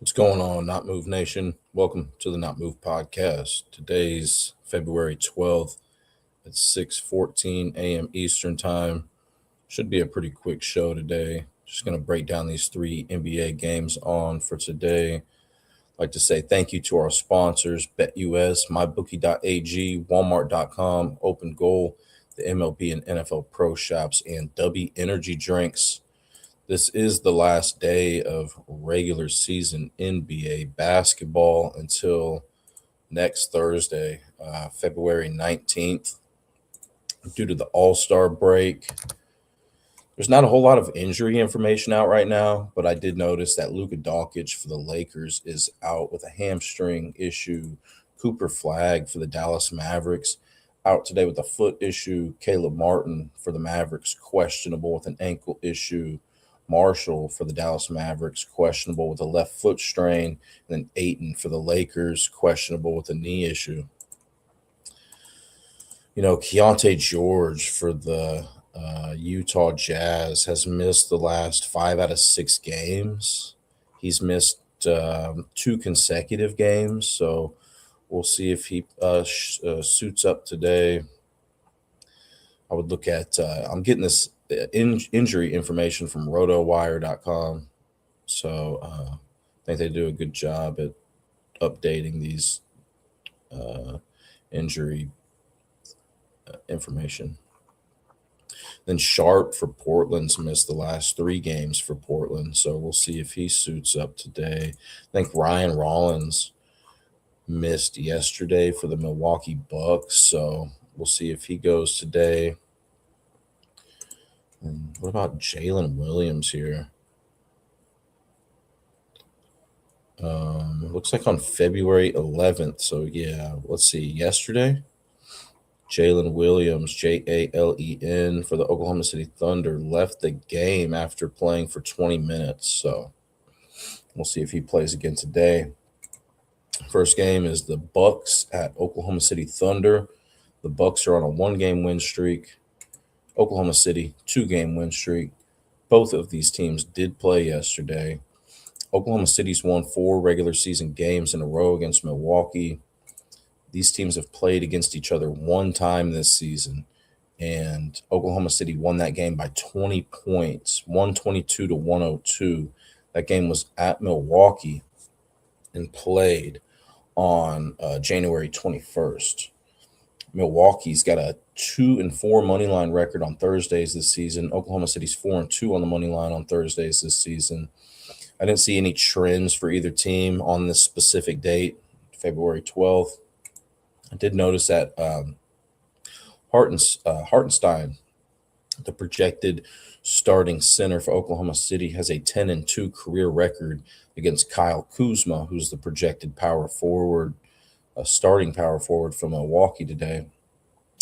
What's going on, Not Move Nation? Welcome to the Not Move podcast. Today's February 12th at 6:14 a.m. Eastern Time. Should be a pretty quick show today. Just going to break down these three NBA games on for today. I'd like to say thank you to our sponsors, BetUS, MyBookie.ag, Walmart.com, Open Goal, the MLB and NFL Pro Shops, and W Energy Drinks. This is the last day of regular season NBA basketball until next Thursday, February 19th. Due to the All-Star break, there's not a whole lot of injury information out right now, but I did notice that Luka Doncic for the Lakers is out with a hamstring issue. Cooper Flag for the Dallas Mavericks out today with a foot issue. Caleb Martin for the Mavericks questionable with an ankle issue. Marshall for the Dallas Mavericks questionable with a left foot strain. And then Ayton for the Lakers questionable with a knee issue. Keontae George for the Utah Jazz has missed the last 5 out of 6 games. He's missed 2 consecutive games, so we'll see if he suits up today. I would look at I'm getting this injury information from rotowire.com, so I think they do a good job at updating these injury information. Then Sharp for Portland's missed the last 3 games for Portland, so we'll see if he suits up today. I think Ryan Rollins missed yesterday for the Milwaukee Bucks, so we'll see if he goes today. And what about Jalen Williams here? It looks like on February 11th, so yeah, let's see, yesterday. Jalen Williams, Jalen, for the Oklahoma City Thunder, left the game after playing for 20 minutes. So we'll see if he plays again today. First game is the Bucks at Oklahoma City Thunder. The Bucks are on a 1-game win streak. Oklahoma City, 2-game win streak. Both of these teams did play yesterday. Oklahoma City's won 4 regular season games in a row against Milwaukee. These teams have played against each other 1 time this season, and Oklahoma City won that game by 20 points, 122-102. That game was at Milwaukee and played on January 21st. Milwaukee's got a 2-4 money line record on Thursdays this season. Oklahoma City's 4-2 on the money line on Thursdays this season. I didn't see any trends for either team on this specific date, February 12th. I did notice that Hartenstein, the projected starting center for Oklahoma City, has a 10-2 career record against Kyle Kuzma, who's the projected power forward, starting power forward from Milwaukee today.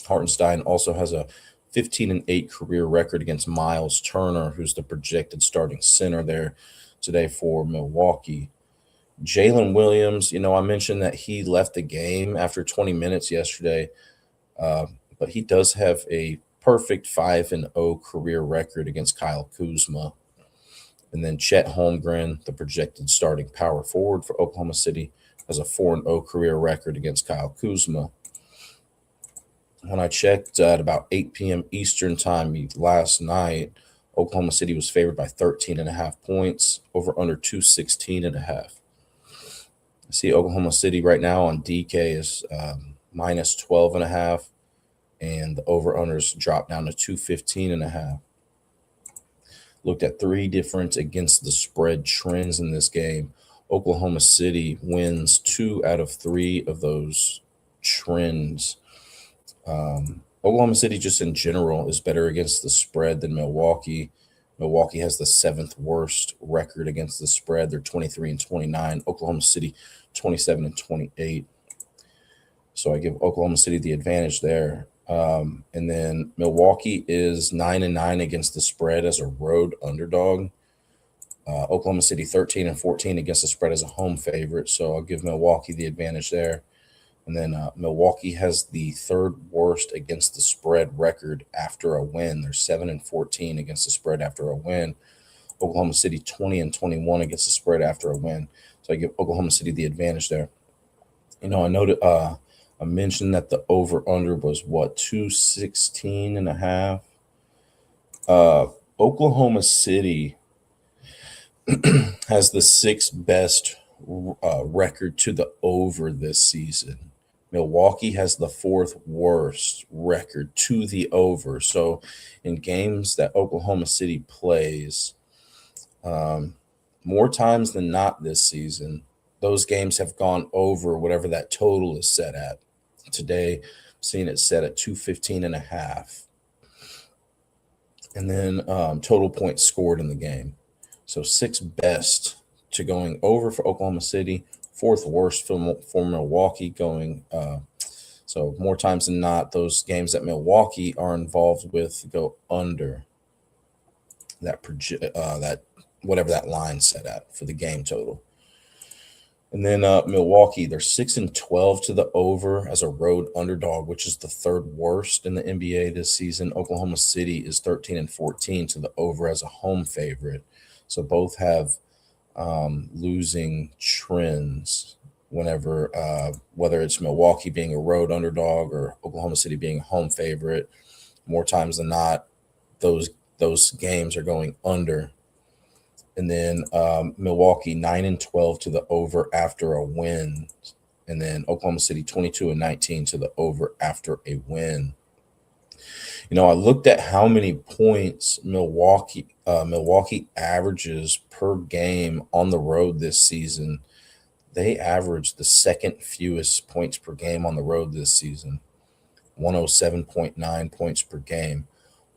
Hartenstein also has a 15-8 career record against Miles Turner, who's the projected starting center there today for Milwaukee. Jalen Williams, I mentioned that he left the game after 20 minutes yesterday, but he does have a perfect 5-0 career record against Kyle Kuzma. And then Chet Holmgren, the projected starting power forward for Oklahoma City, has a 4-0 career record against Kyle Kuzma. When I checked at about 8 p.m. Eastern time last night, Oklahoma City was favored by 13.5 points, over under 216.5. I see Oklahoma City right now on DK is minus 12.5, and the over-unders dropped down to 215.5. Looked at 3 different against the spread trends in this game. Oklahoma City wins 2 out of 3 of those trends. Oklahoma City just in general is better against the spread than Milwaukee. Milwaukee has the 7th worst record against the spread. They're 23-29. Oklahoma City 27-28. So I give Oklahoma City the advantage there. And then Milwaukee is 9-9 against the spread as a road underdog. Oklahoma City 13-14 against the spread as a home favorite. So I'll give Milwaukee the advantage there. And then Milwaukee has the 3rd worst against the spread record after a win. They're 7-14 against the spread after a win. Oklahoma City 20-21 against the spread after a win. So I give Oklahoma City the advantage there. I noted I mentioned that the over-under was what, 216 and a half. Oklahoma City has the sixth best record to the over this season. Milwaukee has the fourth worst record to the over. So in games that Oklahoma City plays, more times than not this season, those games have gone over whatever that total is set at. Today, I'm seeing it set at 215 and a half. And then total points scored in the game. So sixth best to going over for Oklahoma City, fourth worst for Milwaukee going. So more times than not, those games that Milwaukee are involved with go under that that whatever that line set at for the game total. And then Milwaukee, they're 6-12 to the over as a road underdog, which is the third worst in the NBA this season. Oklahoma City is 13-14 to the over as a home favorite. So both have losing trends whenever, whether it's Milwaukee being a road underdog or Oklahoma City being a home favorite. More times than not, those games are going under. And then Milwaukee 9-12 to the over after a win. And then Oklahoma City 22-19 to the over after a win. I looked at how many points Milwaukee averages per game on the road this season. They averaged the second fewest points per game on the road this season, 107.9 points per game.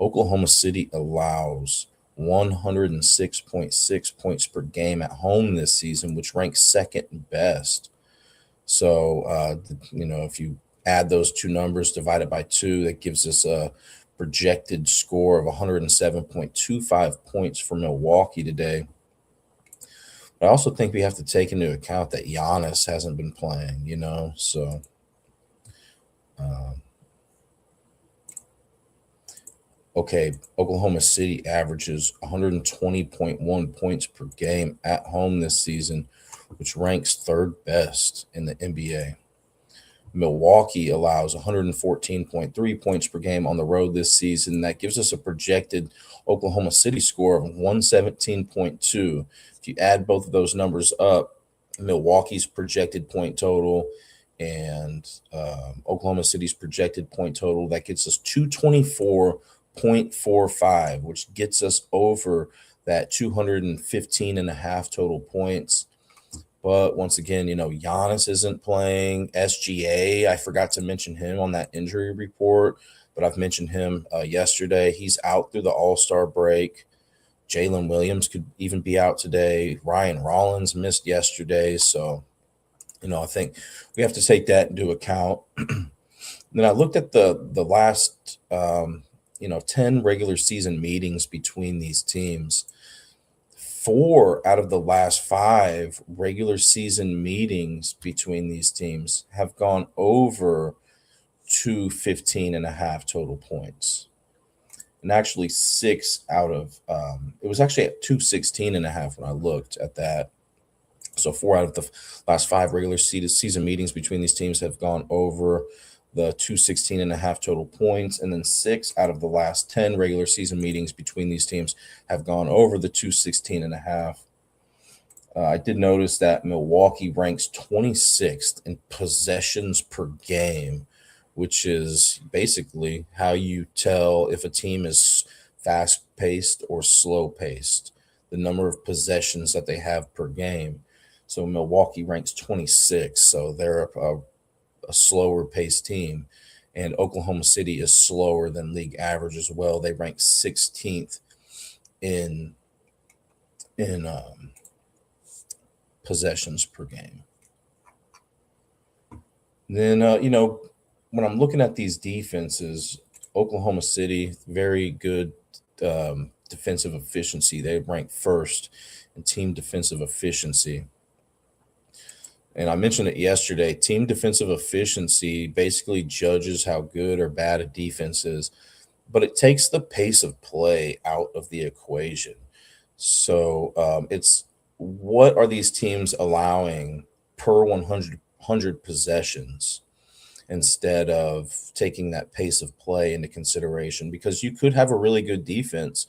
Oklahoma City allows 106.6 points per game at home this season, which ranks second best. So, if you add those two numbers, divided by 2, that gives us a projected score of 107.25 points for Milwaukee today. But I also think we have to take into account that Giannis hasn't been playing, so okay, Oklahoma City averages 120.1 points per game at home this season, which ranks third best in the NBA. Milwaukee allows 114.3 points per game on the road this season. That gives us a projected Oklahoma City score of 117.2. If you add both of those numbers up, Milwaukee's projected point total and Oklahoma City's projected point total, that gets us 224.45, which gets us over that 215 and a half total points. But once again, Giannis isn't playing. SGA, I forgot to mention him on that injury report, but I've mentioned him yesterday. He's out through the All-Star break. Jalen Williams could even be out today. Ryan Rollins missed yesterday. So, I think we have to take that into account. Then I looked at the last, 10 regular season meetings between these teams. 4 out of the last 5 regular season meetings between these teams have gone over 215 and a half total points. And actually 6 out of, it was actually at 216 and a half when I looked at that. So 4 out of the last 5 regular season meetings between these teams have gone over the 216 and a half total points. And then 6 out of the last 10 regular season meetings between these teams have gone over the 216 and a half. I did notice that Milwaukee ranks 26th in possessions per game, which is basically how you tell if a team is fast-paced or slow-paced, the number of possessions that they have per game. So Milwaukee ranks 26th, so they're a slower paced team, and Oklahoma City is slower than league average as well. They rank 16th in possessions per game. Then when I'm looking at these defenses, Oklahoma City, very good defensive efficiency. They rank first in team defensive efficiency. And I mentioned it yesterday, team defensive efficiency basically judges how good or bad a defense is, but it takes the pace of play out of the equation. So it's what are these teams allowing per 100 possessions instead of taking that pace of play into consideration? Because you could have a really good defense,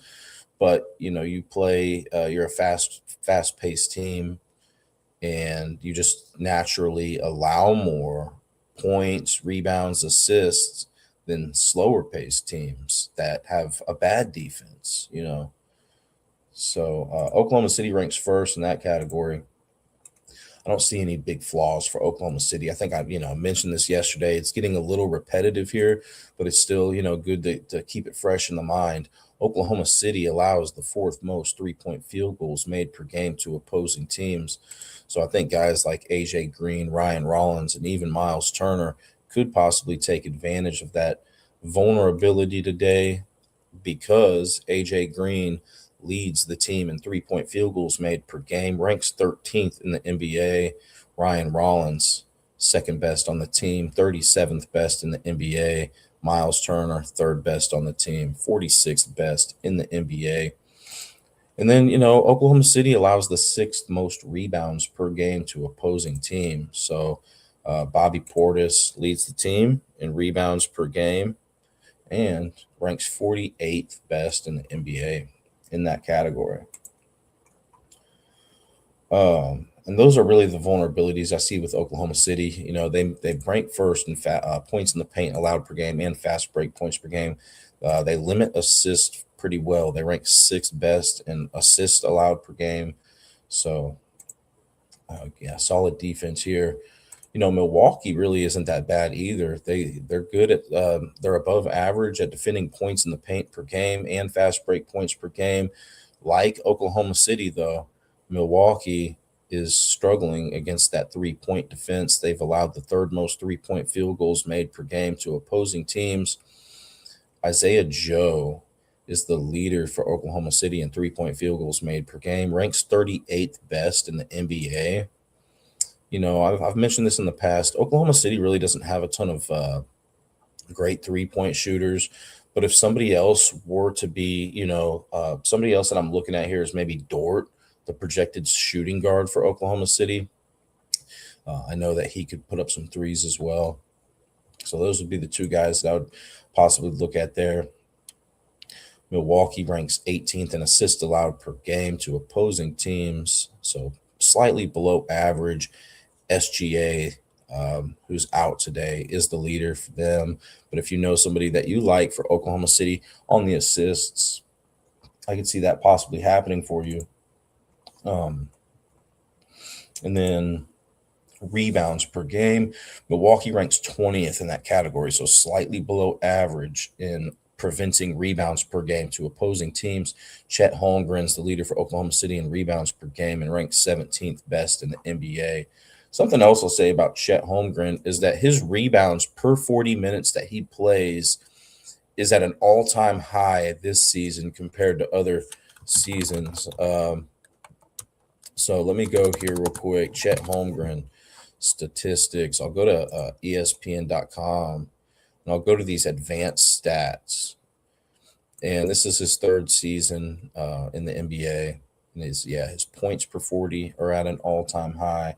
but you play you're a fast paced team, and you just naturally allow more points, rebounds, assists than slower paced teams that have a bad defense. So Oklahoma City ranks first in that category. I don't see any big flaws for Oklahoma City. I think I mentioned this yesterday. It's getting a little repetitive here, but it's still good to keep it fresh in the mind. Oklahoma City allows the fourth most 3-point field goals made per game to opposing teams. So I think guys like AJ Green, Ryan Rollins, and even Miles Turner could possibly take advantage of that vulnerability today, because AJ Green leads the team in 3-point field goals made per game, ranks 13th in the NBA. Ryan Rollins, second best on the team, 37th best in the NBA. Miles Turner, third best on the team, 46th best in the NBA. And then, Oklahoma City allows the sixth most rebounds per game to opposing teams. So Bobby Portis leads the team in rebounds per game and ranks 48th best in the NBA in that category. And those are really the vulnerabilities I see with Oklahoma City. They rank first in points in the paint allowed per game and fast break points per game. They limit assists pretty well. They rank sixth best in assists allowed per game. So, yeah, solid defense here. Milwaukee really isn't that bad either. They're good at they're above average at defending points in the paint per game and fast break points per game. Like Oklahoma City, though, Milwaukee is struggling against that 3-point defense. They've allowed the third most 3-point field goals made per game to opposing teams. Isaiah Joe is the leader for Oklahoma City in 3-point field goals made per game, ranks 38th best in the NBA. I've mentioned this in the past. Oklahoma City really doesn't have a ton of great 3-point shooters. But if somebody else were to be, somebody else that I'm looking at here is maybe Dort, the projected shooting guard for Oklahoma City. I know that he could put up some threes as well. So those would be the two guys that I would possibly look at there. Milwaukee ranks 18th in assists allowed per game to opposing teams, so slightly below average. SGA, who's out today, is the leader for them. But if you know somebody that you like for Oklahoma City on the assists, I could see that possibly happening for you. Um, and then rebounds per game, Milwaukee ranks 20th in that category, so slightly below average in preventing rebounds per game to opposing teams. Chet Holmgren's the leader for Oklahoma City in rebounds per game and ranks 17th best in the NBA. Something else I'll say about Chet Holmgren is that his rebounds per 40 minutes that he plays is at an all-time high this season compared to other seasons. So let me go here real quick. Chet Holmgren statistics. I'll go to ESPN.com and I'll go to these advanced stats. And this is his third season in the NBA. And his points per 40 are at an all-time high.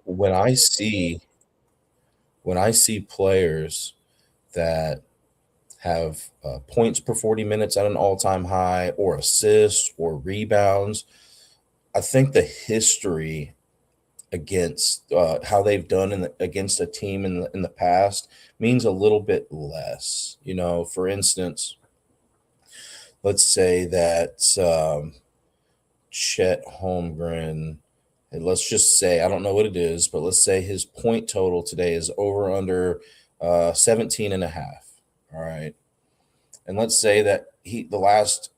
When I see when I see players that have points per 40 minutes at an all-time high, or assists or rebounds, I think the history against how they've done against a team in the past means a little bit less. For instance, let's say that Chet Holmgren, and let's just say, I don't know what it is, but let's say his point total today is over under 17 and a half. All right. And let's say that the last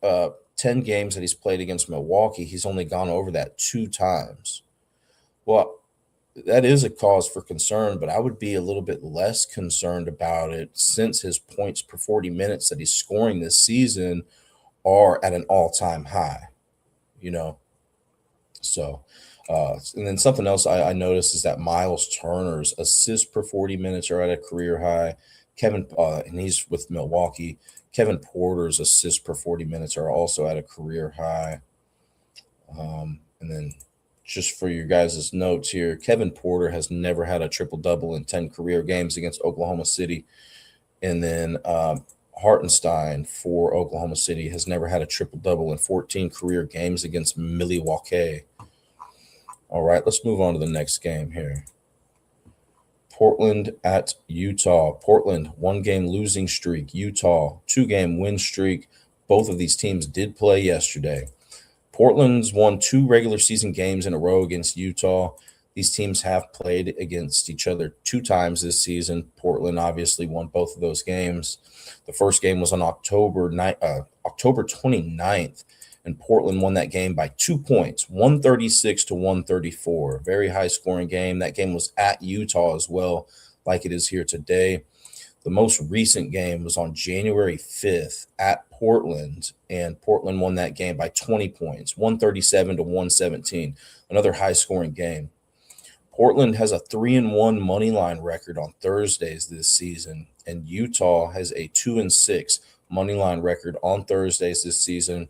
10 games that he's played against Milwaukee, he's only gone over that 2 times. Well, that is a cause for concern, but I would be a little bit less concerned about it since his points per 40 minutes that he's scoring this season are at an all-time high, you know. So And then something else I noticed is that Miles Turner's assists per 40 minutes are at a career high. And he's with Milwaukee. Kevin Porter's assists per 40 minutes are also at a career high. And then just for your guys' notes here, Kevin Porter has never had a triple double in 10 career games against Oklahoma City. And then Hartenstein for Oklahoma City has never had a triple double in 14 career games against Milwaukee. All right, let's move on to the next game here. Portland at Utah. Portland, 1-game losing streak. Utah, 2-game win streak. Both of these teams did play yesterday. Portland's won 2 regular season games in a row against Utah. These teams have played against each other 2 times this season. Portland obviously won both of those games. The first game was on October 29th, and Portland won that game by 2 points, 136 to 134. Very high scoring game. That game was at Utah as well, like it is here today. The most recent game was on January 5th at Portland, and Portland won that game by 20 points, 137 to 117. Another high scoring game. Portland has a 3-1 money line record on Thursdays this season, and Utah has a 2-6 money line record on Thursdays this season.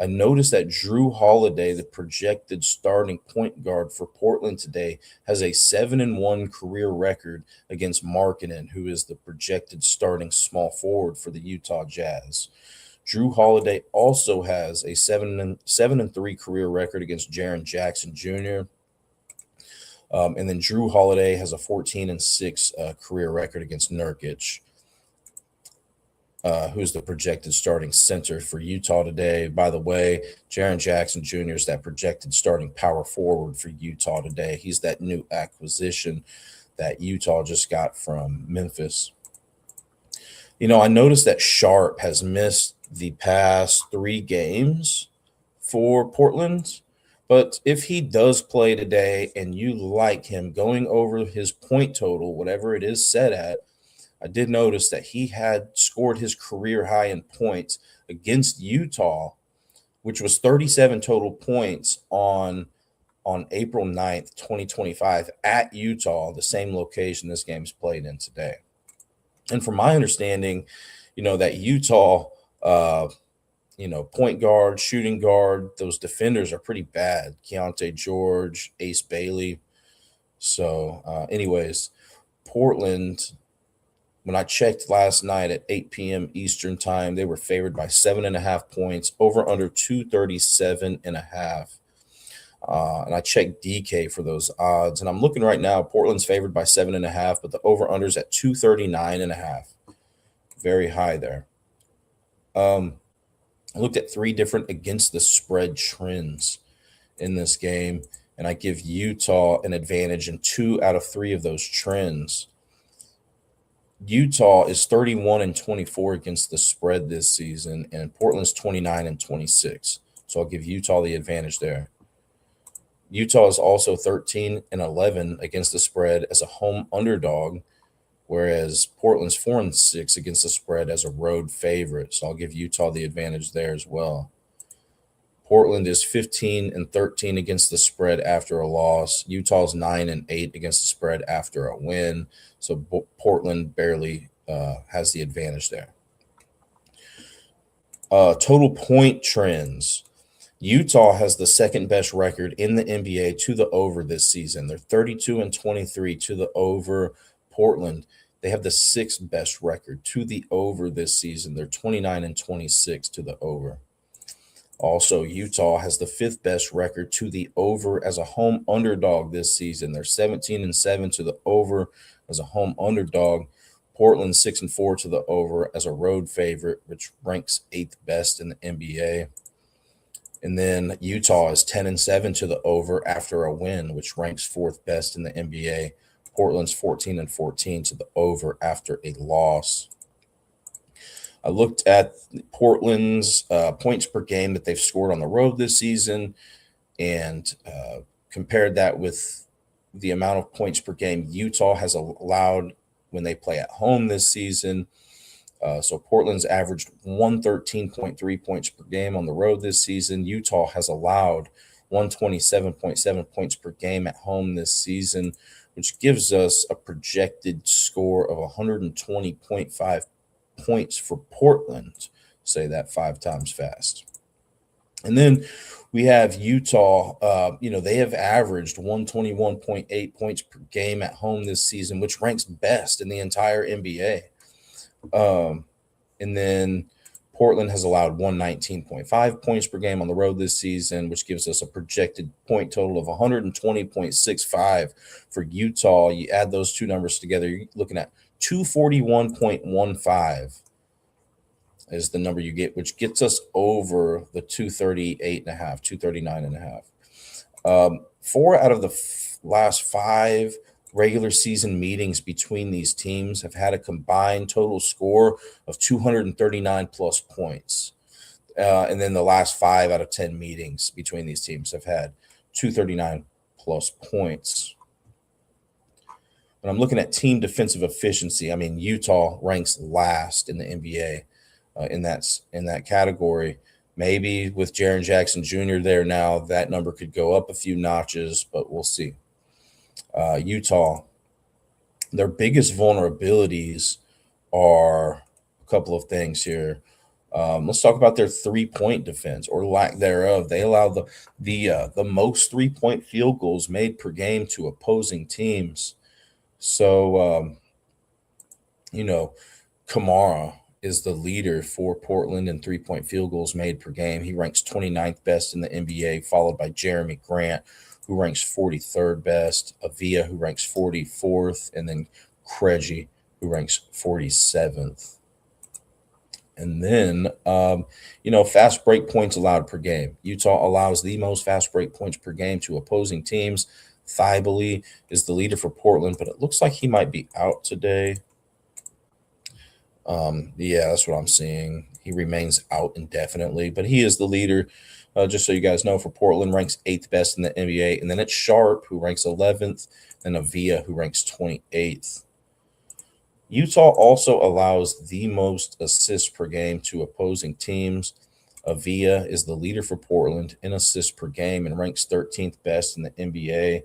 I noticed that Drew Holiday, the projected starting point guard for Portland today, has a 7-1 career record against Markkanen, who is the projected starting small forward for the Utah Jazz. Drew Holiday also has a 7-3 career record against Jaren Jackson Jr. And then Drew Holiday has a 14-6 career record against Nurkic, who's the projected starting center for Utah today. By the way, Jaren Jackson Jr. is that projected starting power forward for Utah today. He's that new acquisition that Utah just got from Memphis. I noticed that Sharp has missed the past 3 games for Portland. But if he does play today and you like him going over his point total, whatever it is set at, I did notice that he had scored his career high in points against Utah, which was 37 total points on April 9th, 2025 at Utah, the same location this game's played in today. And from my understanding, that Utah, point guard, shooting guard, those defenders are pretty bad. Keontae George, Ace Bailey. So anyways, Portland, when I checked last night at 8 p.m. Eastern time, they were favored by 7.5 points, over under 237.5. And I checked DK for those odds. And I'm looking right now, Portland's favored by 7.5, but the over-under's at 239.5. Very high there. I looked at 3 different against the spread trends in this game, and I give Utah an advantage in 2 out of 3 of those trends. Utah is 31-24 against the spread this season, and Portland's 29-26. So I'll give Utah the advantage there. Utah is also 13-11 against the spread as a home underdog, whereas Portland's 4-6 against the spread as a road favorite. So I'll give Utah the advantage there as well. Portland is 15-13 against the spread after a loss. Utah's 9-8 against the spread after a win. So Portland barely has the advantage there. Total point trends. Utah has the second best record in the NBA to the over this season. They're 32-23 to the over. Portland, they have the 6th best record to the over this season. They're 29-26 to the over. Also, Utah has the 5th best record to the over as a home underdog this season. They're 17-7 to the over as a home underdog. Portland 6-4 to the over as a road favorite, which ranks 8th best in the NBA. And then Utah is 10-7 to the over after a win, which ranks 4th best in the NBA. Portland's 14-14 to the over after a loss. I looked at Portland's points per game that they've scored on the road this season and compared that with the amount of points per game Utah has allowed when they play at home this season. So Portland's averaged 113.3 points per game on the road this season. Utah has allowed 127.7 points per game at home this season, which gives us a projected score of 120.5 points for Portland. Say that 5 times fast. And then we have Utah. They have averaged 121.8 points per game at home this season, which ranks best in the entire NBA. And then Portland has allowed 119.5 points per game on the road this season, which gives us a projected point total of 120.65 for Utah. You add those two numbers together, you're looking at 241.15 is the number you get, which gets us over the 238.5, 239.5. 4 out of the last 5 regular season meetings between these teams have had a combined total score of 239 plus points. And then the last 5 out of 10 meetings between these teams have had 239 plus points. When I'm looking at team defensive efficiency, I mean, Utah ranks last in the NBA in that category. Maybe with Jaren Jackson Jr. there now, that number could go up a few notches, but we'll see. Utah, their biggest vulnerabilities are a couple of things here. Let's talk about their 3-point defense or lack thereof. They allow the most 3-point field goals made per game to opposing teams. So, Kamara is the leader for Portland in 3-point field goals made per game. He ranks 29th best in the NBA, followed by Jeremy Grant, who ranks 43rd best, Avia, who ranks 44th, and then Krejci, who ranks 47th. And then, fast break points allowed per game. Utah allows the most fast break points per game to opposing teams. Thibault is the leader for Portland, but it looks like he might be out today. Yeah, that's what I'm seeing. He remains out indefinitely, but he is the leader. Just so you guys know, for Portland, ranks 8th best in the NBA. And then it's Sharp, who ranks 11th, and Avia, who ranks 28th. Utah also allows the most assists per game to opposing teams. Avia is the leader for Portland in assists per game and ranks 13th best in the NBA.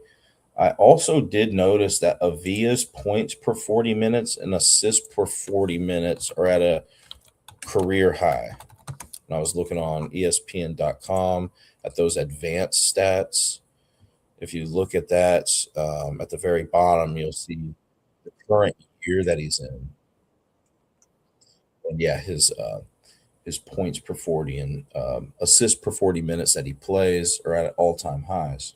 I also did notice that Avia's points per 40 minutes and assists per 40 minutes are at a career high. And I was looking on ESPN.com at those advanced stats. If you look at that, at the very bottom, you'll see the current year that he's in. And yeah, his points per 40 and assists per 40 minutes that he plays are at all-time highs.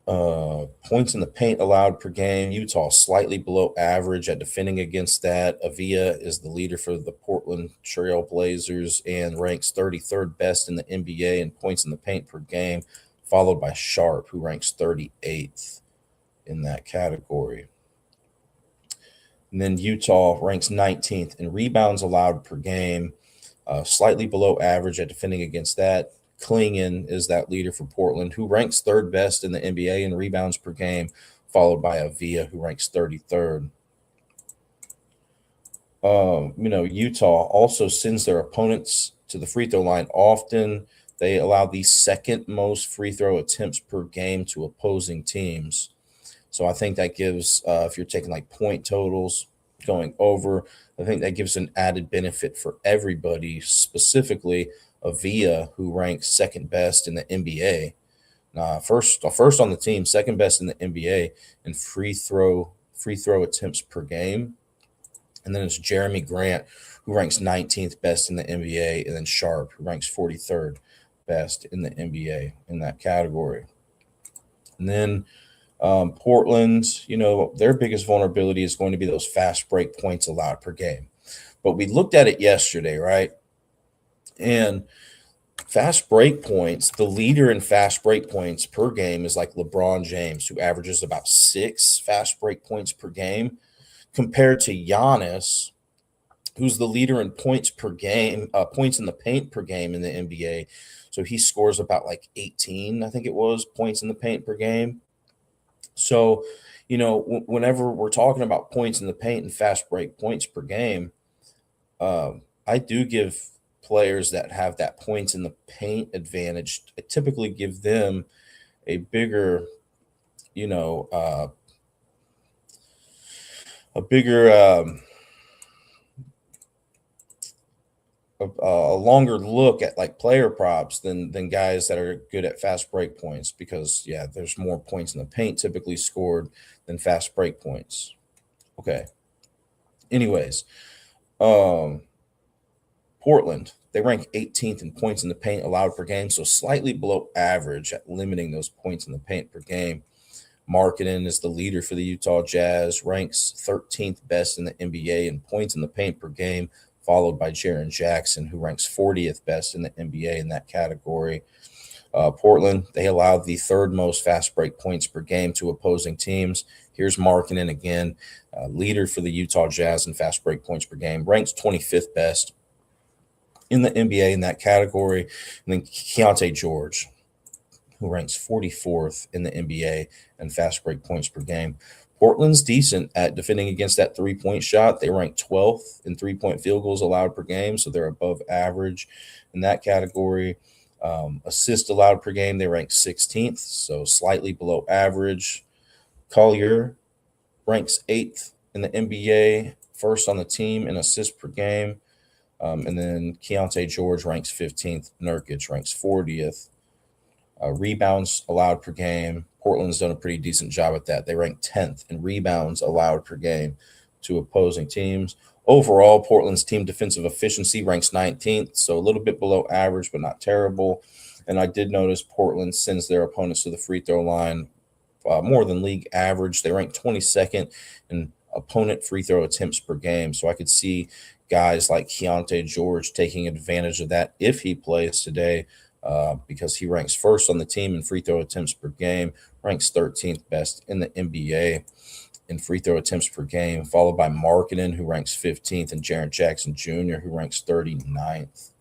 Points in the paint allowed per game. Utah slightly below average at defending against that. Avia is the leader for the Portland Trail Blazers and ranks 33rd best in the NBA in points in the paint per game, followed by Sharp, who ranks 38th in that category. And then Utah ranks 19th in rebounds allowed per game, slightly below average at defending against that. Klingon is that leader for Portland, who ranks 3rd best in the NBA in rebounds per game, followed by Avia, who ranks 33rd. Utah also sends their opponents to the free throw line often. They allow the 2nd most free throw attempts per game to opposing teams. So I think that gives, if you're taking like point totals going over, I think that gives an added benefit for everybody, specifically Avia, who ranks 2nd best in the NBA. First on the team, 2nd best in the NBA in free throw attempts per game. And then it's Jeremy Grant, who ranks 19th best in the NBA, and then Sharp, who ranks 43rd best in the NBA in that category. And then Portland, their biggest vulnerability is going to be those fast break points allowed per game. But we looked at it yesterday, right? And fast break points, the leader in fast break points per game is like LeBron James, who averages about 6 fast break points per game, compared to Giannis, who's the leader in points per game, points in the paint per game in the NBA. So he scores about like 18, I think it was, points in the paint per game. So, whenever we're talking about points in the paint and fast break points per game, I do give players that have that points in the paint advantage, I typically give them a bigger, you know, a bigger, a longer look at like player props than guys that are good at fast break points, because yeah, there's more points in the paint typically scored than fast break points. Okay. Anyways, um, Portland, they rank 18th in points in the paint allowed per game, so slightly below average at limiting those points in the paint per game. Markkanen is the leader for the Utah Jazz, ranks 13th best in the NBA in points in the paint per game, followed by Jaren Jackson, who ranks 40th best in the NBA in that category. Portland, they allowed the third most fast break points per game to opposing teams. Here's Markkanen again, leader for the Utah Jazz in fast break points per game, ranks 25th best in the NBA in that category. And then Keontae George, who ranks 44th in the NBA in fast break points per game. Portland's decent at defending against that three-point shot. They rank 12th in three-point field goals allowed per game, so they're above average in that category. Assists allowed per game, they rank 16th, so slightly below average. Collier ranks 8th in the NBA, first on the team in assists per game. And then Keontae George ranks 15th. Nurkic ranks 40th. Rebounds allowed per game. Portland's done a pretty decent job at that. They rank 10th in rebounds allowed per game to opposing teams. Overall, Portland's team defensive efficiency ranks 19th, so a little bit below average, but not terrible. And I did notice Portland sends their opponents to the free throw line more than league average. They rank 22nd in opponent free throw attempts per game. So I could see guys like Keontae George taking advantage of that if he plays today, because he ranks first on the team in free throw attempts per game, ranks 13th best in the NBA in free throw attempts per game, followed by Markkanen, who ranks 15th, and Jaren Jackson Jr., who ranks 39th.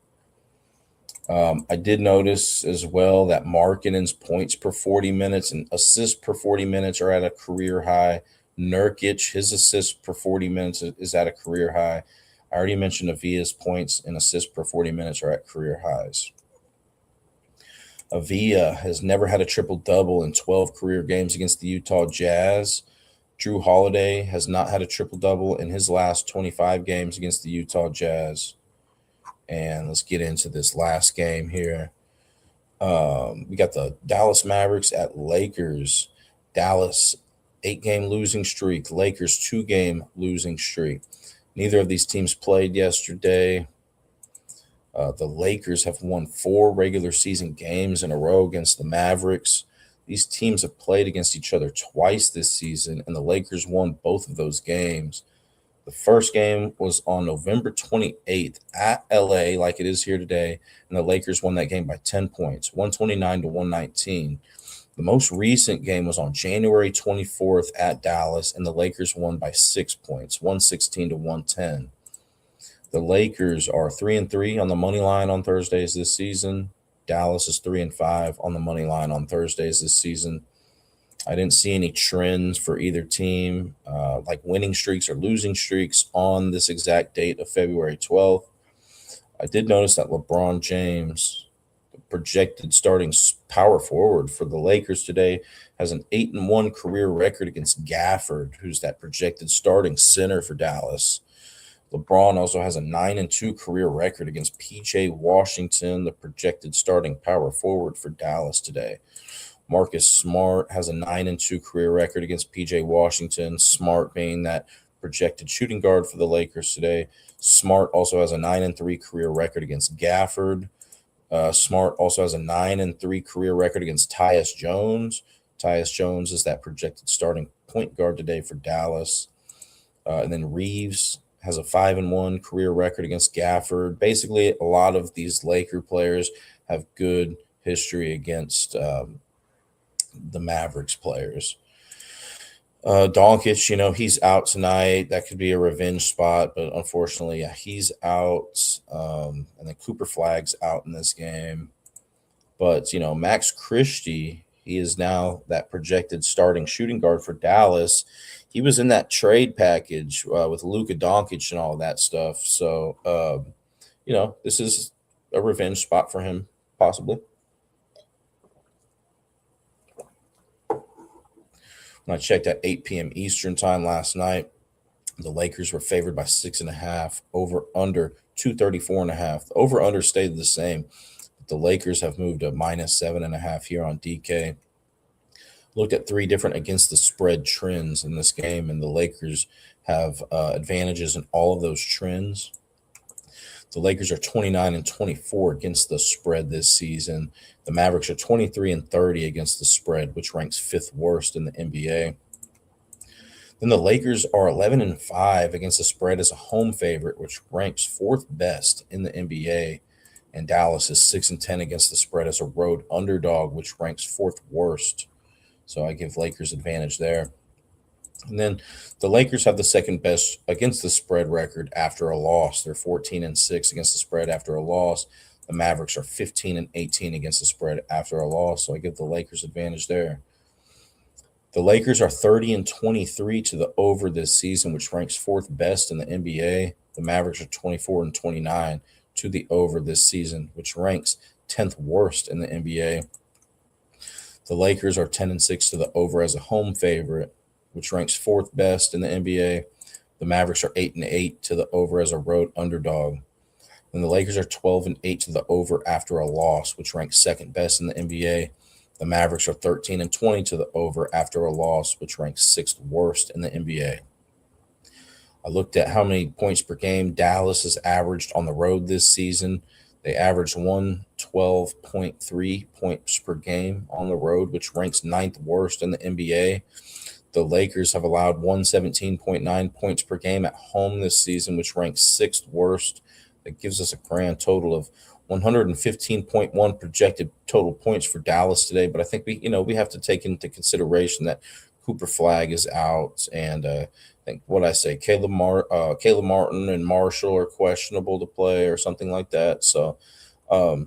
I did notice as well that Markkanen's points per 40 minutes and assists per 40 minutes are at a career high. Nurkic, his assists per 40 minutes is at a career high. I already mentioned Avia's points and assists per 40 minutes are at career highs. Avia has never had a triple-double in 12 career games against the Utah Jazz. Drew Holiday has not had a triple-double in his last 25 games against the Utah Jazz. And let's get into this last game here. We got the Dallas Mavericks at Lakers. Dallas, 8-game losing streak. Lakers, 2-game losing streak. Neither of these teams played yesterday. The Lakers have won 4 regular season games in a row against the Mavericks. These teams have played against each other twice this season, and the Lakers won both of those games. The first game was on November 28th at LA, like it is here today, and the Lakers won that game by 10 points, 129 to 119. The most recent game was on January 24th at Dallas, and the Lakers won by 6 points, 116 to 110. The Lakers are 3-3 on the money line on Thursdays this season. Dallas is 3-5 on the money line on Thursdays this season. I didn't see any trends for either team, like winning streaks or losing streaks on this exact date of February 12th. I did notice that LeBron James, the projected starting power forward for the Lakers today, has an 8-1 career record against Gafford, who's that projected starting center for Dallas. LeBron also has a 9-2 career record against P.J. Washington, the projected starting power forward for Dallas today. Marcus Smart has a 9-2 career record against P.J. Washington, Smart being that projected shooting guard for the Lakers today. Smart also has a 9-3 career record against Gafford. Smart also has a 9-3 career record against Tyus Jones. Tyus Jones is that projected starting point guard today for Dallas. And then Reeves has a 5-1 career record against Gafford. Basically, a lot of these Laker players have good history against the Mavericks players. Doncic, he's out tonight. That could be a revenge spot, but unfortunately, yeah, he's out. And then Cooper Flagg's out in this game. But, Max Christie, he is now that projected starting shooting guard for Dallas. He was in that trade package with Luka Doncic and all that stuff. So, this is a revenge spot for him, possibly. When I checked at 8 p.m. Eastern time last night, the Lakers were favored by 6.5, over under 234.5. The over under stayed the same. But the Lakers have moved to -7.5 here on DK. Looked at three different against the spread trends in this game, and the Lakers have advantages in all of those trends. The Lakers are 29-24 against the spread this season. The Mavericks are 23-30 against the spread, which ranks fifth worst in the NBA. Then the Lakers are 11-5 against the spread as a home favorite, which ranks fourth best in the NBA. And Dallas is 6-10 against the spread as a road underdog, which ranks fourth worst. So I give Lakers advantage there. And then the Lakers have the second best against the spread record after a loss. They're 14-6 against the spread after a loss. The Mavericks are 15-18 against the spread after a loss. So I give the Lakers advantage there. The Lakers are 30-23 to the over this season, which ranks fourth best in the NBA. The Mavericks are 24-29 to the over this season, which ranks 10th worst in the NBA. The Lakers are 10-6 to the over as a home favorite, which ranks fourth best in the NBA. The Mavericks are 8-8 to the over as a road underdog. And the Lakers are 12-8 to the over after a loss, which ranks second best in the NBA. The Mavericks are 13-20 to the over after a loss, which ranks sixth worst in the NBA. I looked at how many points per game Dallas has averaged on the road this season. They averaged 112.3 points per game on the road, which ranks ninth worst in the NBA. The Lakers have allowed 117.9 points per game at home this season, which ranks sixth worst. That gives us a grand total of 115.1 projected total points for Dallas today. But I think we have to take into consideration that Cooper Flag is out, and I think Caleb Martin and Marshall are questionable to play or something like that. So I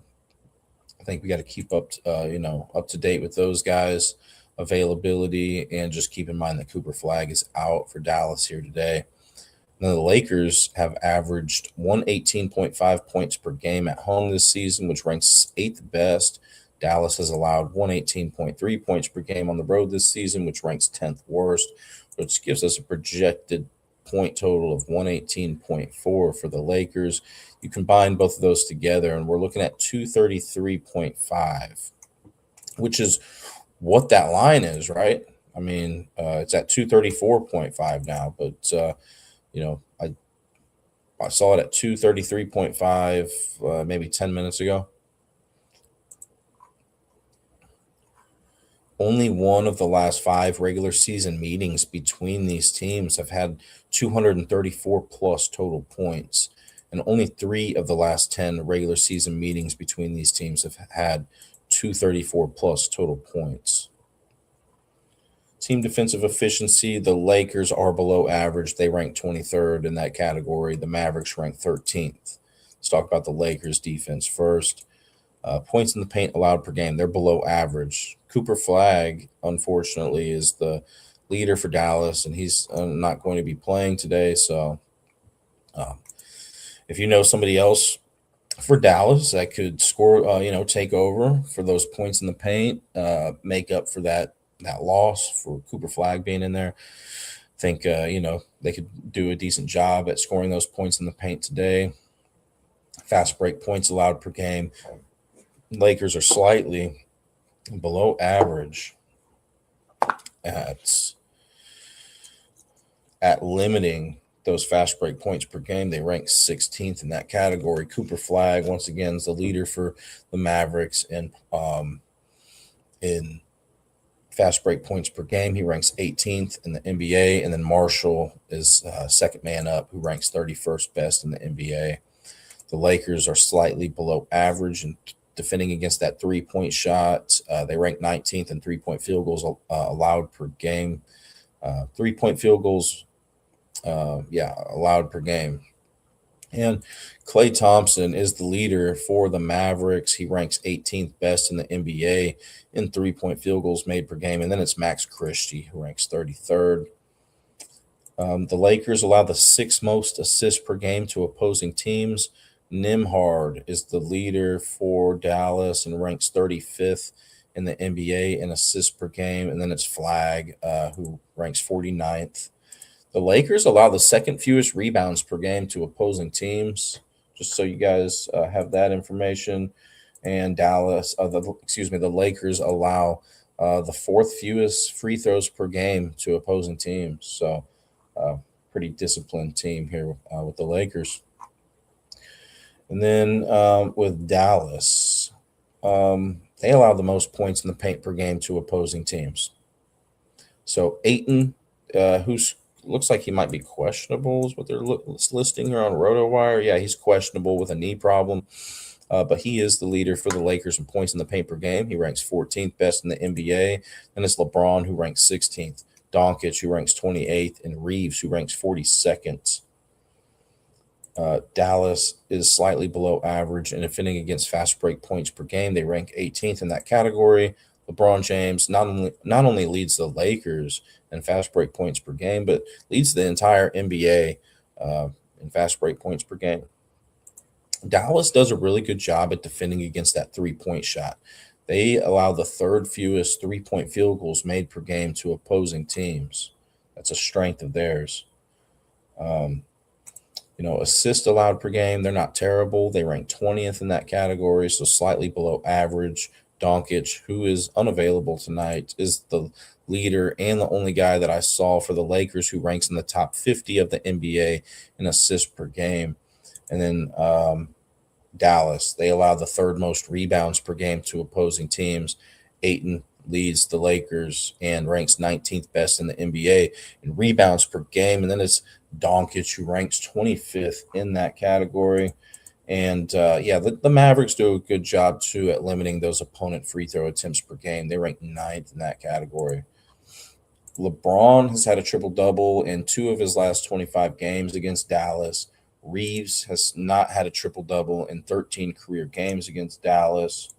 think we got to keep up to date with those guys' availability, and just keep in mind that Cooper Flag is out for Dallas here today. Now, the Lakers have averaged 118.5 points per game at home this season, which ranks eighth best. Dallas has allowed 118.3 points per game on the road this season, which ranks 10th worst, which gives us a projected point total of 118.4 for the Lakers. You combine both of those together, and we're looking at 233.5, which is what that line is, right? I mean, it's at 234.5 now, but I saw it at 233.5 maybe 10 minutes ago. Only one of the last five regular season meetings between these teams have had 234 plus total points, and only three of the last 10 regular season meetings between these teams have had 234 plus total points. Team defensive efficiency, the Lakers are below average. They rank 23rd in that category. The Mavericks rank 13th. Let's talk about the Lakers defense first. Points in the paint allowed per game, they're below average. Cooper Flag, unfortunately, is the leader for Dallas, and he's not going to be playing today. So if you know somebody else for Dallas that could score, take over for those points in the paint, make up for that loss for Cooper Flag being in there, I think, they could do a decent job at scoring those points in the paint today. Fast break points allowed per game, Lakers are slightly below average at limiting those fast break points per game. They rank 16th in that category. Cooper Flag, once again, is the leader for the Mavericks in fast break points per game. He ranks 18th in the NBA, and then Marshall is second man up, who ranks 31st best in the NBA. The Lakers are slightly below average and defending against that three-point shot. They rank 19th in three-point field goals allowed per game. Three-point field goals, allowed per game. And Klay Thompson is the leader for the Mavericks. He ranks 18th best in the NBA in three-point field goals made per game. And then it's Max Christie, who ranks 33rd. The Lakers allow the sixth most assists per game to opposing teams. Nimhard is the leader for Dallas and ranks 35th in the NBA in assists per game. And then it's Flag, who ranks 49th. The Lakers allow the second fewest rebounds per game to opposing teams, just so you guys have that information. And the Lakers allow the fourth fewest free throws per game to opposing teams. So, pretty disciplined team here with the Lakers. And then with Dallas, they allow the most points in the paint per game to opposing teams. So Aiton, who's looks like he might be questionable, is what they're listing here on RotoWire. Yeah, he's questionable with a knee problem, but he is the leader for the Lakers in points in the paint per game. He ranks 14th best in the NBA. Then it's LeBron, who ranks 16th, Doncic, who ranks 28th, and Reeves, who ranks 42nd. Dallas is slightly below average in defending against fast break points per game. They rank 18th in that category. LeBron James not only leads the Lakers in fast break points per game, but leads the entire NBA in fast break points per game. Dallas does a really good job at defending against that 3-point shot. They allow the third fewest 3-point field goals made per game to opposing teams. That's a strength of theirs. Assists allowed per game, they're not terrible. They rank 20th in that category, so slightly below average. Doncic, who is unavailable tonight, is the leader and the only guy that I saw for the Lakers who ranks in the top 50 of the NBA in assists per game. And then Dallas, they allow the third most rebounds per game to opposing teams. Ayton leads the Lakers and ranks 19th best in the NBA in rebounds per game. And then it's Doncic, who ranks 25th in that category. And the Mavericks do a good job too at limiting those opponent free throw attempts per game. They rank 9th in that category. LeBron has had a triple double in 2 of his last 25 games against Dallas. Reeves has not had a triple double in 13 career games against Dallas.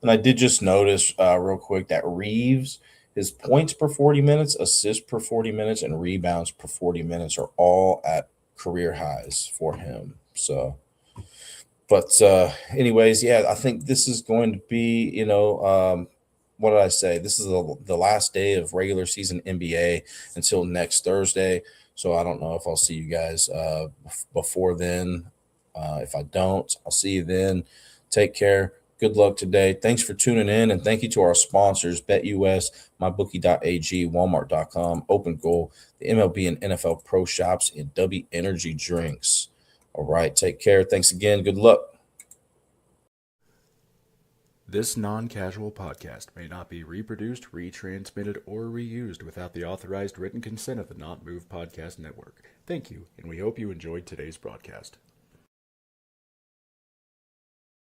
And I did just notice real quick that Reeves, his points per 40 minutes, assists per 40 minutes, and rebounds per 40 minutes are all at career highs for him. So, but anyways, yeah, I think this is going to be, what did I say? This is the last day of regular season NBA until next Thursday. So I don't know if I'll see you guys before then. If I don't, I'll see you then. Take care. Good luck today. Thanks for tuning in, and thank you to our sponsors, BetUS, MyBookie.ag, Walmart.com, Open Goal, the MLB and NFL Pro Shops, and W Energy Drinks. All right, take care. Thanks again. Good luck. This non-casual podcast may not be reproduced, retransmitted, or reused without the authorized written consent of the Not Move Podcast Network. Thank you, and we hope you enjoyed today's broadcast.